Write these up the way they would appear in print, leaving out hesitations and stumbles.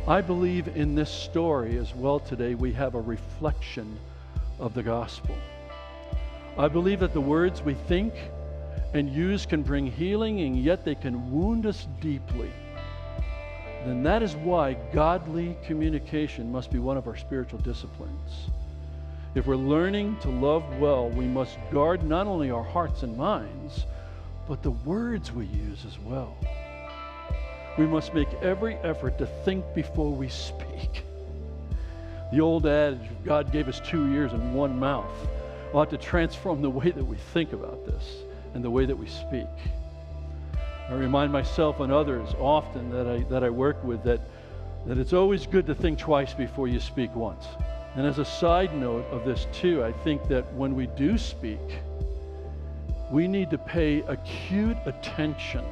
I believe in this story as well today we have a reflection of the gospel. I believe that the words we think and use can bring healing, and yet they can wound us deeply. Then that is why godly communication must be one of our spiritual disciplines. If we're learning to love well, we must guard not only our hearts and minds, but the words we use as well. We must make every effort to think before we speak. The old adage, God gave us 2 ears and 1 mouth, ought to transform the way that we think about this and the way that we speak. I remind myself and others often that I work with that it's always good to think twice before you speak once. And as a side note of this too, I think that when we do speak, we need to pay acute attention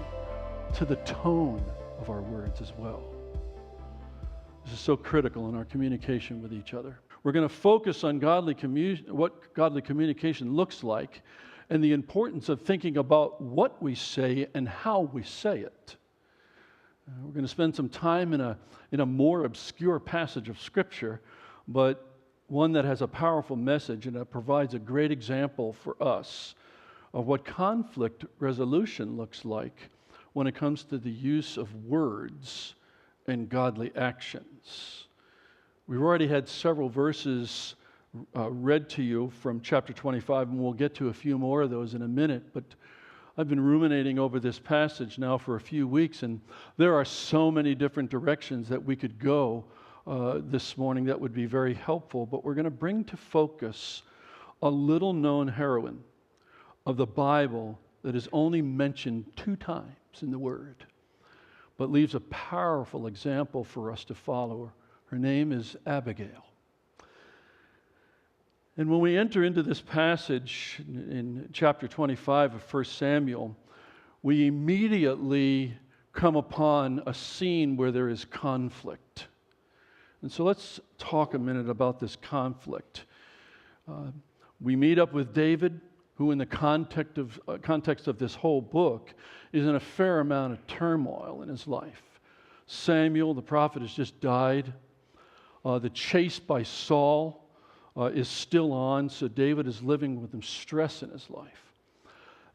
to the tone of our words as well. This is so critical in our communication with each other. We're going to focus on what godly communication looks like and the importance of thinking about what we say and how we say it. We're going to spend some time in a more obscure passage of Scripture, but one that has a powerful message and that provides a great example for us of what conflict resolution looks like when it comes to the use of words and godly actions. We've already had several verses read to you from chapter 25, and we'll get to a few more of those in a minute, but I've been ruminating over this passage now for a few weeks, and there are so many different directions that we could go this morning that would be very helpful, but we're going to bring to focus a little-known heroine of the Bible that is only mentioned 2 times in the Word, but leaves a powerful example for us to follow. Her name is Abigail. And when we enter into this passage in chapter 25 of 1 Samuel, we immediately come upon a scene where there is conflict. And so let's talk a minute about this conflict. We meet up with David, who in the context of this whole book is in a fair amount of turmoil in his life. Samuel, the prophet, has just died. The chase by Saul is still on, so David is living with some stress in his life.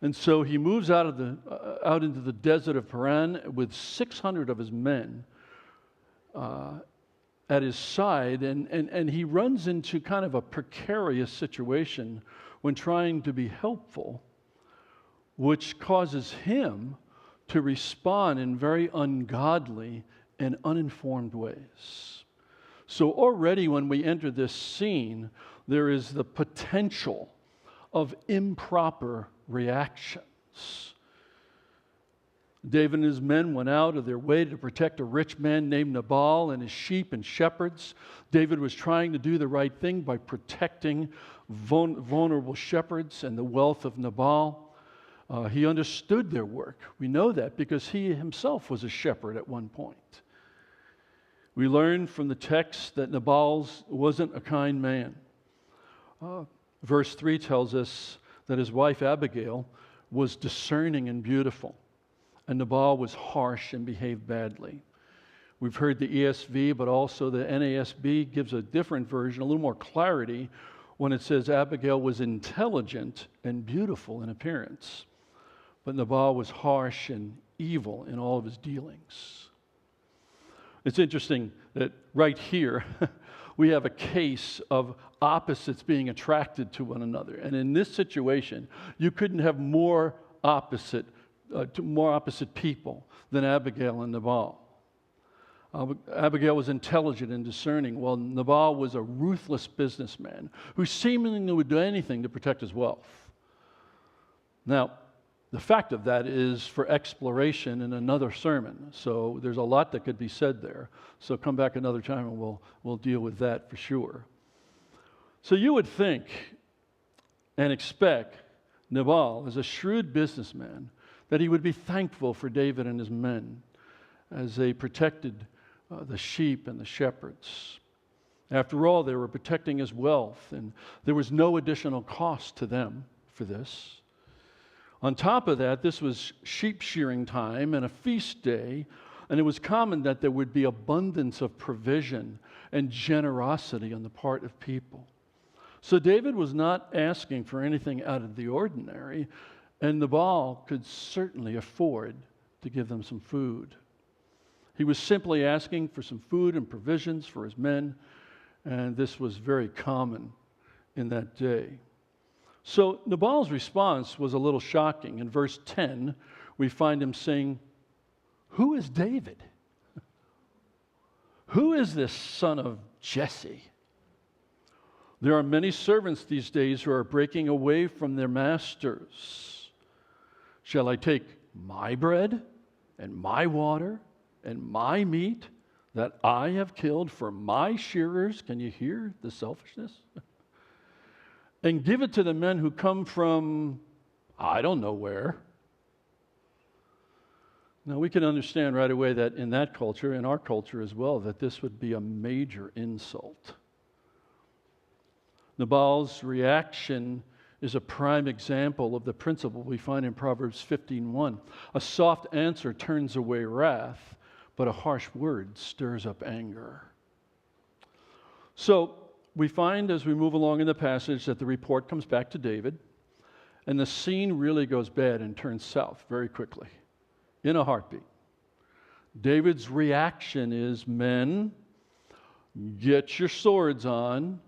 And so he moves out into the desert of Paran with 600 of his men at his side, and he runs into kind of a precarious situation when trying to be helpful, which causes him to respond in very ungodly and uninformed ways. So already when we enter this scene, there is the potential of improper reactions. David and his men went out of their way to protect a rich man named Nabal and his sheep and shepherds. David was trying to do the right thing by protecting vulnerable shepherds and the wealth of Nabal. He understood their work. We know that because he himself was a shepherd at one point. We learn from the text that Nabal wasn't a kind man. Verse 3 tells us that his wife Abigail was discerning and beautiful, and Nabal was harsh and behaved badly. We've heard the ESV, but also the NASB gives a different version, a little more clarity, when it says Abigail was intelligent and beautiful in appearance, but Nabal was harsh and evil in all of his dealings. It's interesting that right here we have a case of opposites being attracted to one another. And in this situation, you couldn't have more opposite people than Abigail and Nabal. Abigail was intelligent and discerning, while Nabal was a ruthless businessman who seemingly would do anything to protect his wealth. Now, the fact of that is for exploration in another sermon. So there's a lot that could be said there. So come back another time and we'll deal with that for sure. So you would think and expect Nabal, as a shrewd businessman, that he would be thankful for David and his men as they protected the sheep and the shepherds. After all, they were protecting his wealth, and there was no additional cost to them for this. On top of that, this was sheep shearing time and a feast day, And it was common that there would be abundance of provision and generosity on the part of people. So David was not asking for anything out of the ordinary, and Nabal could certainly afford to give them some food. He was simply asking for some food and provisions for his men, and this was very common in that day. So Nabal's response was a little shocking. In verse 10, we find him saying, "Who is David? Who is this son of Jesse? There are many servants these days who are breaking away from their masters. Shall I take my bread and my water and my meat that I have killed for my shearers?" Can you hear the selfishness? "And give it to the men who come from, I don't know where." Now, we can understand right away that in that culture, in our culture as well, that this would be a major insult. Nabal's reaction is a prime example of the principle we find in Proverbs 15:1. A soft answer turns away wrath, but a harsh word stirs up anger. So we find as we move along in the passage that the report comes back to David, and the scene really goes bad and turns south very quickly, in a heartbeat. David's reaction is, "Men, get your swords on,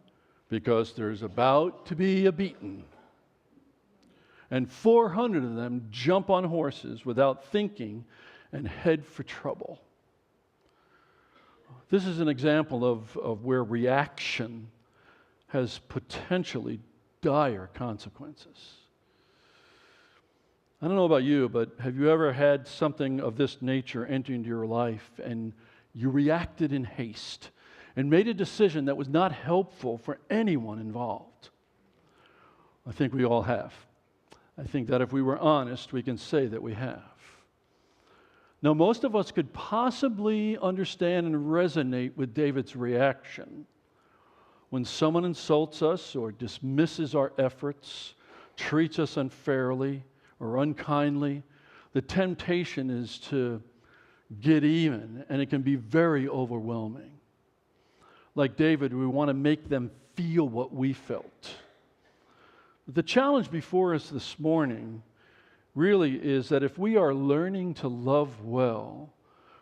because there's about to be a beating." And 400 of them jump on horses without thinking and head for trouble. This is an example of where reaction has potentially dire consequences. I don't know about you, but have you ever had something of this nature enter into your life and you reacted in haste and made a decision that was not helpful for anyone involved? I think we all have. I think that if we were honest, we can say that we have. Now, most of us could possibly understand and resonate with David's reaction. When someone insults us or dismisses our efforts, treats us unfairly or unkindly, the temptation is to get even, and it can be very overwhelming. Like David, we want to make them feel what we felt. The challenge before us this morning really is that if we are learning to love well,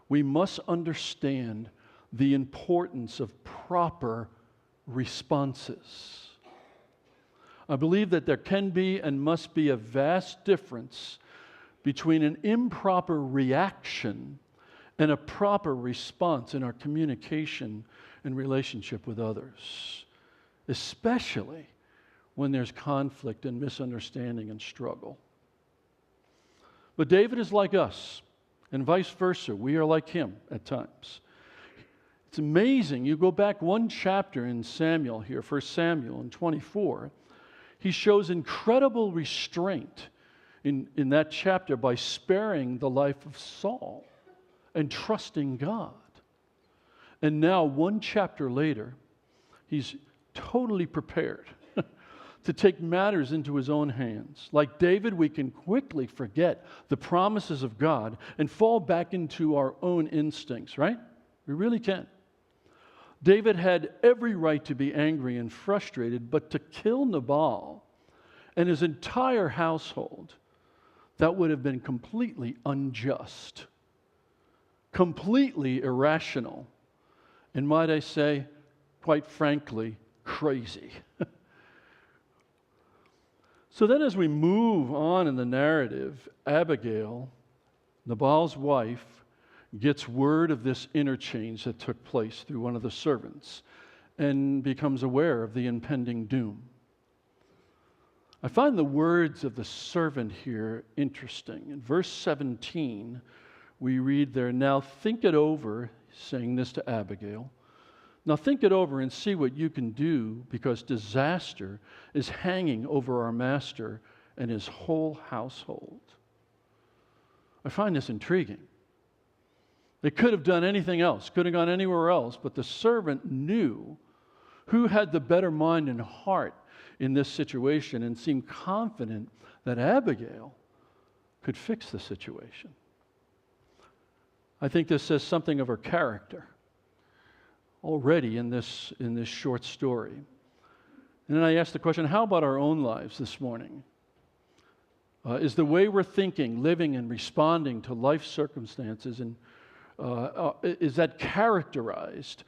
we must understand the importance of proper responses. I believe that there can be and must be a vast difference between an improper reaction and a proper response in our communication and relationship with others, especially when there's conflict and misunderstanding and struggle. But David is like us, and vice versa. We are like him at times. It's amazing. You go back one chapter in Samuel here, 1 Samuel in 24, he shows incredible restraint in that chapter by sparing the life of Saul and trusting God. And now, one chapter later, he's totally prepared to take matters into his own hands. Like David, we can quickly forget the promises of God and fall back into our own instincts, right? We really can. David had every right to be angry and frustrated, but to kill Nabal and his entire household, that would have been completely unjust, completely irrational, and might I say, quite frankly, crazy. So then as we move on in the narrative, Abigail, Nabal's wife, gets word of this interchange that took place through one of the servants and becomes aware of the impending doom. I find the words of the servant here interesting. In verse 17, we read there, "Now think it over," saying this to Abigail. "Now think it over and see what you can do, because disaster is hanging over our master and his whole household." I find this intriguing. They could have done anything else, could have gone anywhere else, but the servant knew who had the better mind and heart in this situation and seemed confident that Abigail could fix the situation. I think this says something of her character already in this short story. And then I ask the question, how about our own lives this morning? Is the way we're thinking, living, and responding to life circumstances, and is that characterized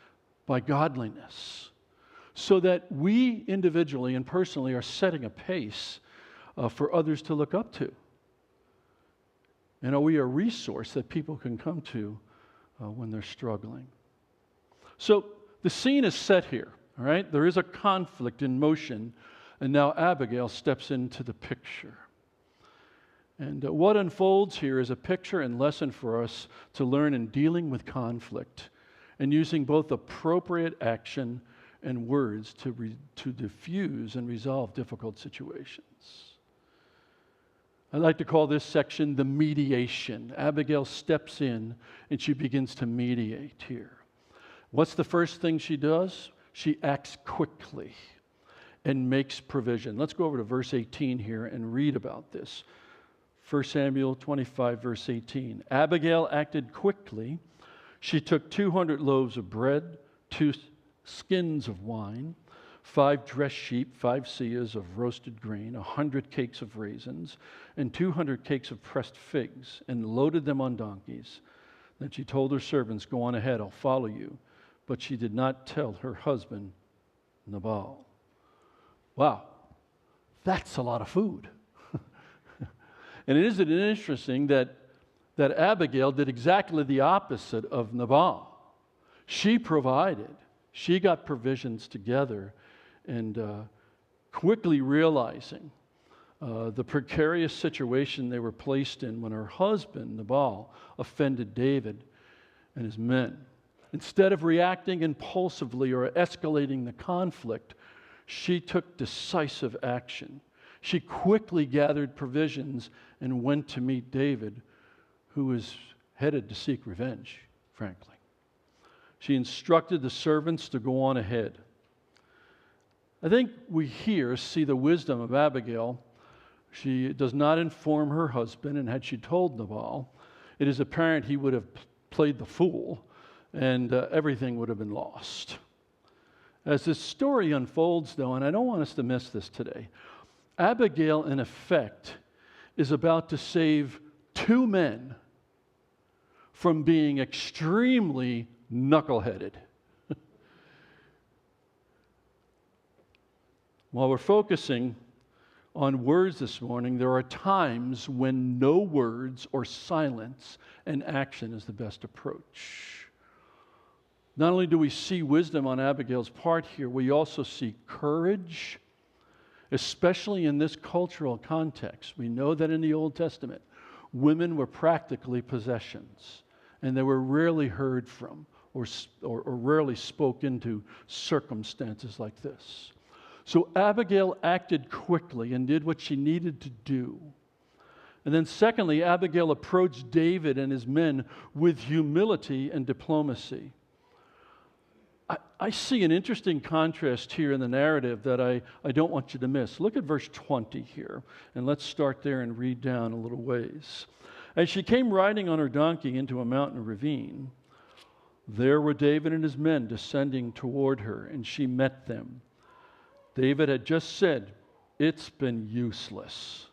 by godliness? So that we individually and personally are setting a pace for others to look up to. And are we a resource that people can come to when they're struggling? So the scene is set here, all right? There is a conflict in motion, and now Abigail steps into the picture. And what unfolds here is a picture and lesson for us to learn in dealing with conflict and using both appropriate action and words to diffuse and resolve difficult situations. I like to call this section the mediation. Abigail steps in and she begins to mediate here. What's the first thing she does? She acts quickly and makes provision. Let's go over to verse 18 here and read about this. 1 Samuel 25, verse 18. Abigail acted quickly. She took 200 loaves of bread, 2 skins of wine, 5 dressed sheep, 5 seahs of roasted grain, 100 cakes of raisins, and 200 cakes of pressed figs, and loaded them on donkeys. Then she told her servants, "Go on ahead, I'll follow you." But she did not tell her husband, Nabal. Wow, that's a lot of food. And isn't it interesting that Abigail did exactly the opposite of Nabal? She provided. She got provisions together, and quickly realizing the precarious situation they were placed in when her husband, Nabal, offended David and his men. Instead of reacting impulsively or escalating the conflict, she took decisive action. She quickly gathered provisions and went to meet David, who was headed to seek revenge, frankly. She instructed the servants to go on ahead. I think we here see the wisdom of Abigail. She does not inform her husband, and had she told Nabal, it is apparent he would have played the fool, and everything would have been lost. As this story unfolds, though, and I don't want us to miss this today, Abigail, in effect, is about to save 2 men from being extremely knuckleheaded. While we're focusing on words this morning, there are times when no words or silence and action is the best approach. Not only do we see wisdom on Abigail's part here, we also see courage, especially in this cultural context. We know that in the Old Testament, women were practically possessions, and they were rarely heard from or rarely spoke into circumstances like this. So Abigail acted quickly and did what she needed to do. And then secondly, Abigail approached David and his men with humility and diplomacy. I see an interesting contrast here in the narrative that I don't want you to miss. Look at verse 20 here, and let's start there and read down a little ways. As she came riding on her donkey into a mountain ravine, there were David and his men descending toward her, and she met them. David had just said, "It's been useless.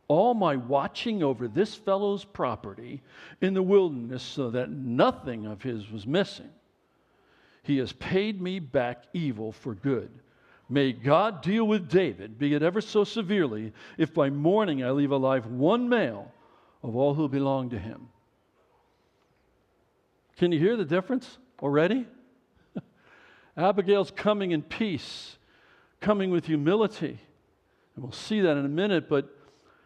All my watching over this fellow's property in the wilderness so that nothing of his was missing. He has paid me back evil for good. May God deal with David, be it ever so severely, if by morning I leave alive 1 male of all who belong to him." Can you hear the difference already? Abigail's coming in peace, coming with humility. And we'll see that in a minute, but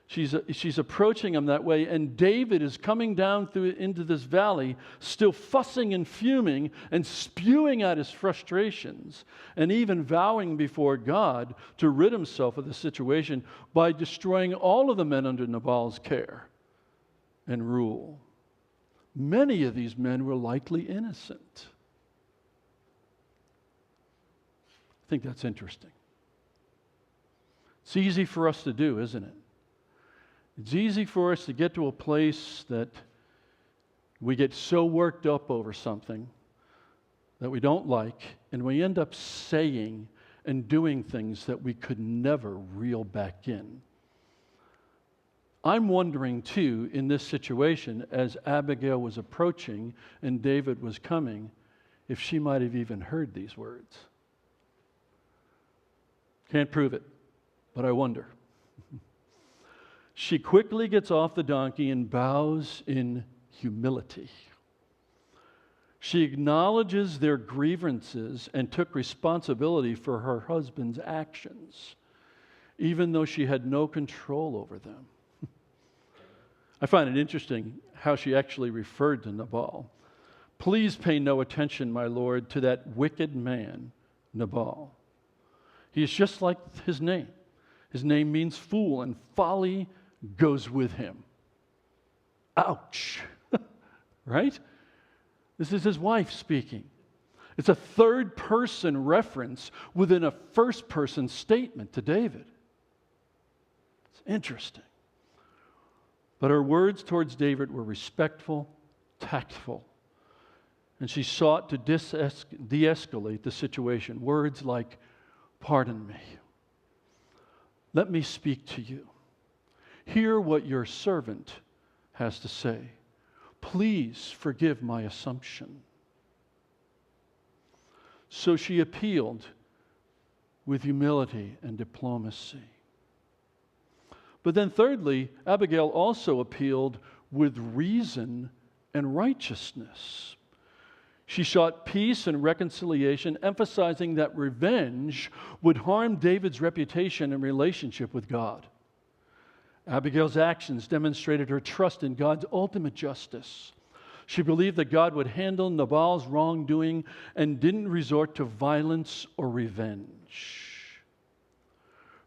she's approaching him that way, and David is coming down into this valley, still fussing and fuming and spewing out his frustrations, and even vowing before God to rid himself of the situation by destroying all of the men under Nabal's care and rule. Many of these men were likely innocent. I think that's interesting. It's easy for us to do, isn't it? It's easy for us to get to a place that We get so worked up over something that we don't like, and we end up saying and doing things that we could never reel back in. I'm wondering, too, in this situation, as Abigail was approaching and David was coming, if she might have even heard these words. Can't prove it, but I wonder. She quickly gets off the donkey and bows in humility. She acknowledges their grievances and took responsibility for her husband's actions, even though she had no control over them. I find it interesting how she actually referred to Nabal. Please pay no attention, my lord, to that wicked man, Nabal. He is just like his name. His name means fool, and folly goes with him. Ouch. Right? This is his wife speaking. It's a third-person reference within a first-person statement to David. It's interesting. But her words towards David were respectful, tactful, and she sought to de-escalate the situation. Words like, pardon me. Let me speak to you. Hear what your servant has to say. Please forgive my assumption. So she appealed with humility and diplomacy. But then thirdly, Abigail also appealed with reason and righteousness. She sought peace and reconciliation, emphasizing that revenge would harm David's reputation and relationship with God. Abigail's actions demonstrated her trust in God's ultimate justice. She believed that God would handle Nabal's wrongdoing and didn't resort to violence or revenge.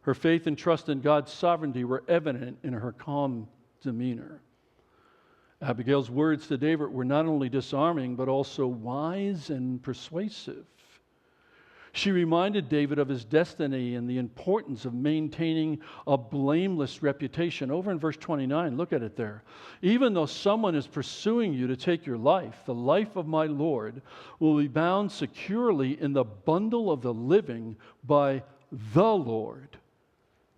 Her faith and trust in God's sovereignty were evident in her calm demeanor. Abigail's words to David were not only disarming, but also wise and persuasive. She reminded David of his destiny and the importance of maintaining a blameless reputation. Over in verse 29, look at it there. Even though someone is pursuing you to take your life, the life of my Lord will be bound securely in the bundle of the living by the Lord.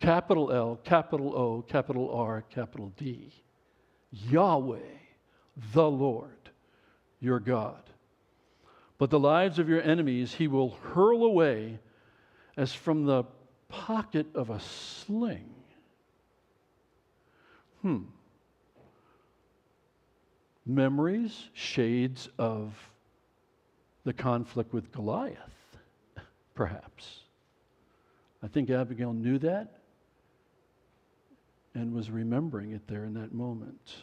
Capital L, capital O, capital R, capital D. Yahweh, the Lord, your God. But the lives of your enemies he will hurl away as from the pocket of a sling. Memories, shades of the conflict with Goliath, perhaps. I think Abigail knew that and was remembering it there in that moment.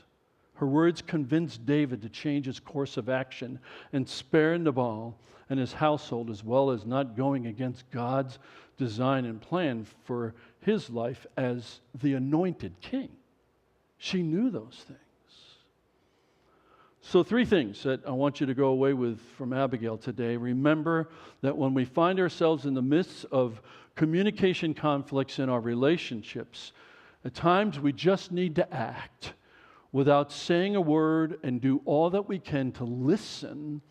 Her words convinced David to change his course of action and spare Nabal and his household, as well as not going against God's design and plan for his life as the anointed king. She knew those things. So 3 things that I want you to go away with from Abigail today. Remember that when we find ourselves in the midst of communication conflicts in our relationships, at times we just need to act without saying a word and do all that we can to listen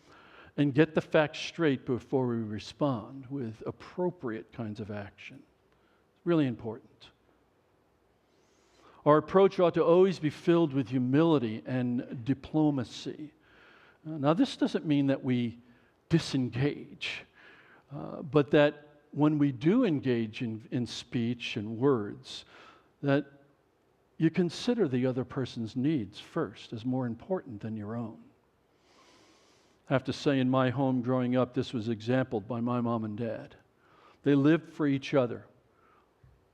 and get the facts straight before we respond with appropriate kinds of action. Really important. Our approach ought to always be filled with humility and diplomacy. Now, this doesn't mean that we disengage, but that when we do engage in speech and words, that you consider the other person's needs first as more important than your own. I have to say, in my home growing up, this was exemplified by my mom and dad. They lived for each other.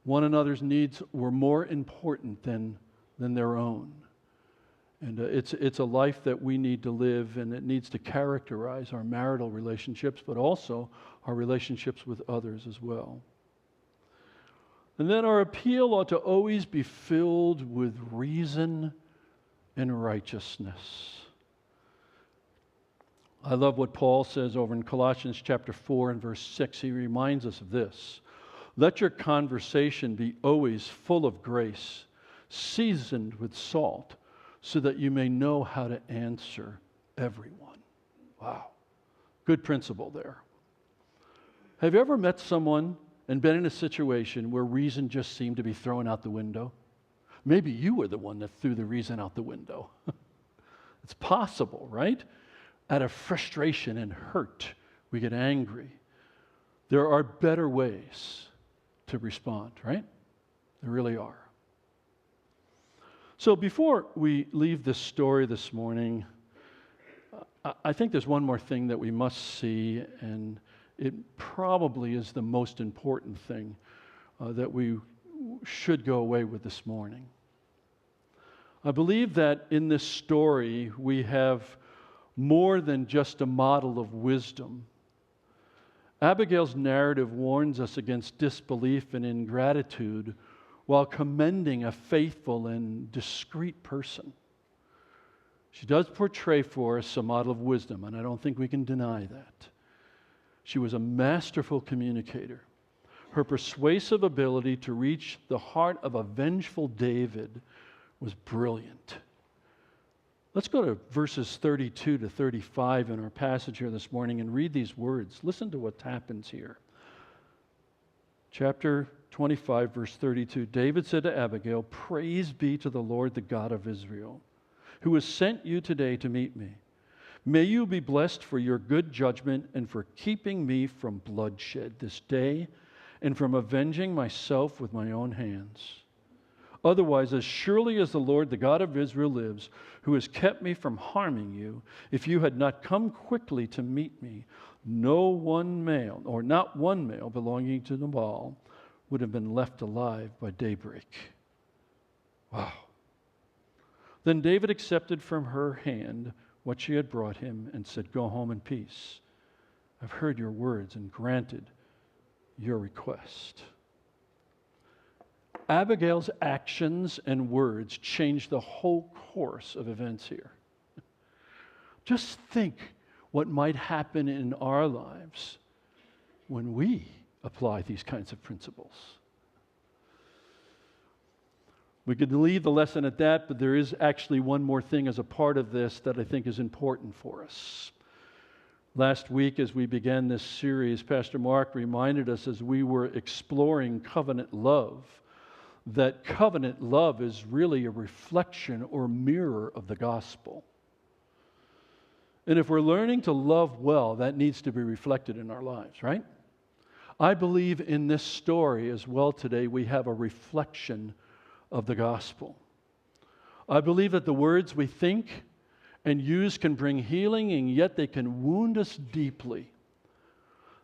One another's needs were more important than their own. And it's a life that we need to live, and it needs to characterize our marital relationships, but also our relationships with others as well. And then our appeal ought to always be filled with reason and righteousness. I love what Paul says over in Colossians chapter 4 and verse 6. He reminds us of this. Let your conversation be always full of grace, seasoned with salt, so that you may know how to answer everyone. Wow. Good principle there. Have you ever met someone and been in a situation where reason just seemed to be thrown out the window? Maybe you were the one that threw the reason out the window. It's possible, right? Out of frustration and hurt, we get angry. There are better ways to respond, right? There really are. So before we leave this story this morning, I think there's one more thing that we must see, and it probably is the most important thing that we should go away with this morning. I believe that in this story we have more than just a model of wisdom. Abigail's narrative warns us against disbelief and ingratitude while commending a faithful and discreet person. She does portray for us a model of wisdom, and I don't think we can deny that. She was a masterful communicator. Her persuasive ability to reach the heart of a vengeful David was brilliant. Let's go to verses 32 to 35 in our passage here this morning and read these words. Listen to what happens here. Chapter 25, verse 32. David said to Abigail, "Praise be to the Lord, the God of Israel, who has sent you today to meet me. May you be blessed for your good judgment and for keeping me from bloodshed this day and from avenging myself with my own hands. Otherwise, as surely as the Lord, the God of Israel lives, who has kept me from harming you, if you had not come quickly to meet me, not one male belonging to Nabal would have been left alive by daybreak." Wow. Then David accepted from her hand what she had brought him and said, "Go home in peace. I've heard your words and granted your request." Abigail's actions and words changed the whole course of events here. Just think what might happen in our lives when we apply these kinds of principles. We could leave the lesson at that, but there is actually one more thing as a part of this that I think is important for us. Last week, as we began this series, Pastor Mark reminded us as we were exploring covenant love, that covenant love is really a reflection or mirror of the gospel. And if we're learning to love well, that needs to be reflected in our lives, right? I believe in this story as well today, we have a reflection of the gospel. I believe that the words we think and use can bring healing, and yet they can wound us deeply.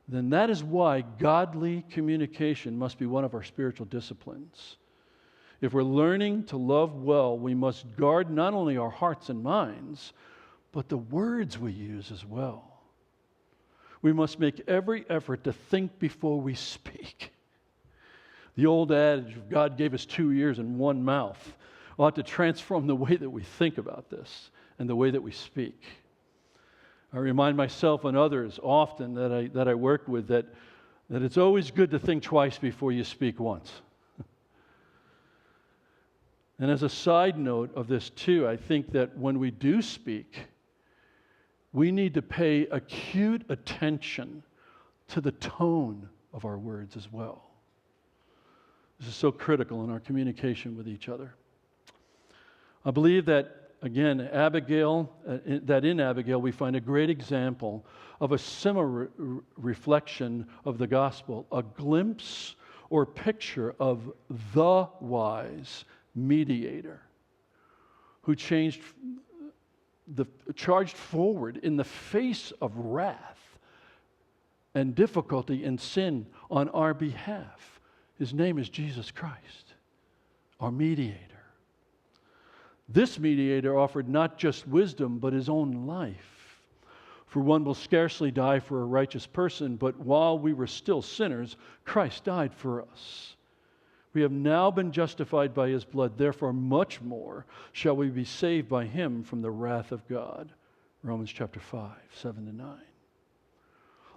Then that is why godly communication must be one of our spiritual disciplines. If we're learning to love well, we must guard not only our hearts and minds, but the words we use as well. We must make every effort to think before we speak. The old adage of God gave us 2 ears and 1 mouth ought to transform the way that we think about this and the way that we speak. I remind myself and others often that I work with that it's always good to think twice before you speak once. And as a side note of this too, I think that when we do speak, we need to pay acute attention to the tone of our words as well. This is so critical in our communication with each other. I believe that, again, in Abigail we find a great example of a similar reflection of the gospel, a glimpse or picture of the wise mediator who charged forward in the face of wrath and difficulty and sin on our behalf. His name is Jesus Christ, our mediator. This mediator offered not just wisdom, but his own life. For one will scarcely die for a righteous person, but while we were still sinners, Christ died for us. We have now been justified by his blood, therefore much more shall we be saved by him from the wrath of God. Romans chapter 5, 7-9.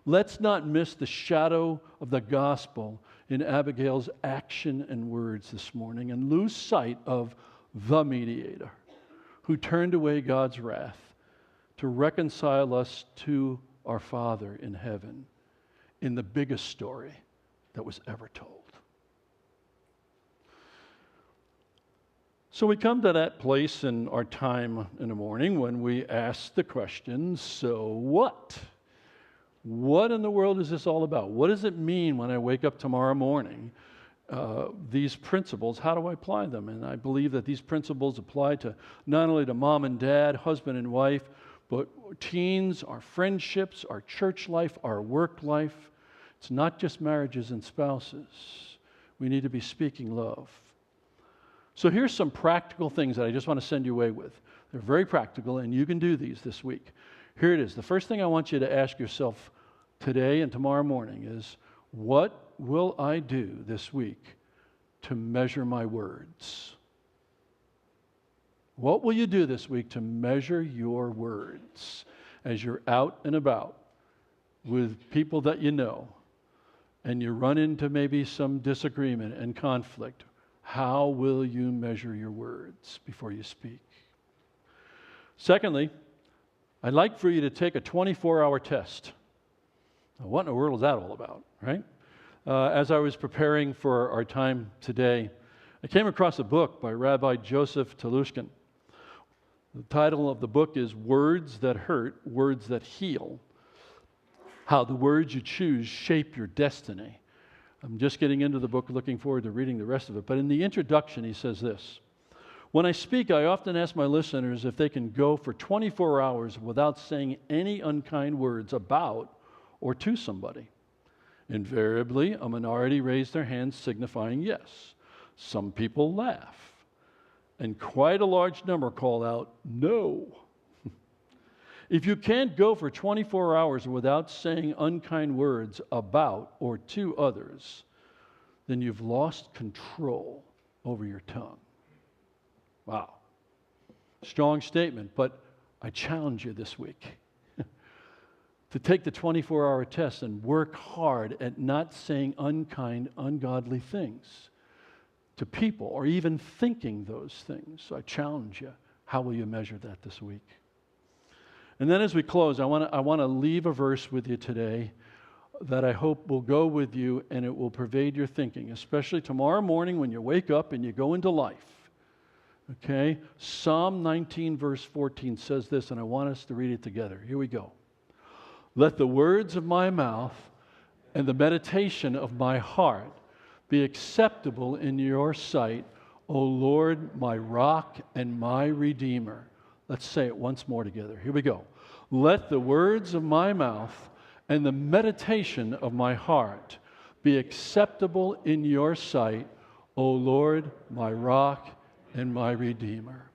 Let's not miss the shadow of the gospel in Abigail's action and words this morning and lose sight of the mediator who turned away God's wrath to reconcile us to our Father in heaven in the biggest story that was ever told. So we come to that place in our time in the morning when we ask the question, so what? What in the world is this all about? What does it mean when I wake up tomorrow morning? These principles, how do I apply them? And I believe that these principles apply to not only to mom and dad, husband and wife, but teens, our friendships, our church life, our work life. It's not just marriages and spouses. We need to be speaking love. So here's some practical things that I just want to send you away with. They're very practical, and you can do these this week. Here it is. The first thing I want you to ask yourself today and tomorrow morning is, what will I do this week to measure my words? What will you do this week to measure your words as you're out and about with people that you know and you run into maybe some disagreement and conflict? How will you measure your words before you speak? Secondly, I'd like for you to take a 24-hour test. Now, what in the world is that all about, right? As I was preparing for our time today, I came across a book by Rabbi Joseph Telushkin. The title of the book is Words That Hurt, Words That Heal. How the words you choose shape your destiny. I'm just getting into the book, looking forward to reading the rest of it. But in the introduction, he says this: when I speak, I often ask my listeners if they can go for 24 hours without saying any unkind words about or to somebody. Invariably, a minority raise their hands signifying yes. Some people laugh. And quite a large number call out, no. If you can't go for 24 hours without saying unkind words about or to others, then you've lost control over your tongue. Wow. Strong statement, but I challenge you this week to take the 24-hour test and work hard at not saying unkind, ungodly things to people or even thinking those things. So I challenge you. How will you measure that this week? And then as we close, I want to leave a verse with you today that I hope will go with you and it will pervade your thinking, especially tomorrow morning when you wake up and you go into life. Okay? Psalm 19 verse 14 says this, and I want us to read it together. Here we go. Let the words of my mouth and the meditation of my heart be acceptable in your sight, O Lord, my rock and my redeemer. Let's say it once more together. Here we go. Let the words of my mouth and the meditation of my heart be acceptable in your sight, O Lord, my rock and my redeemer.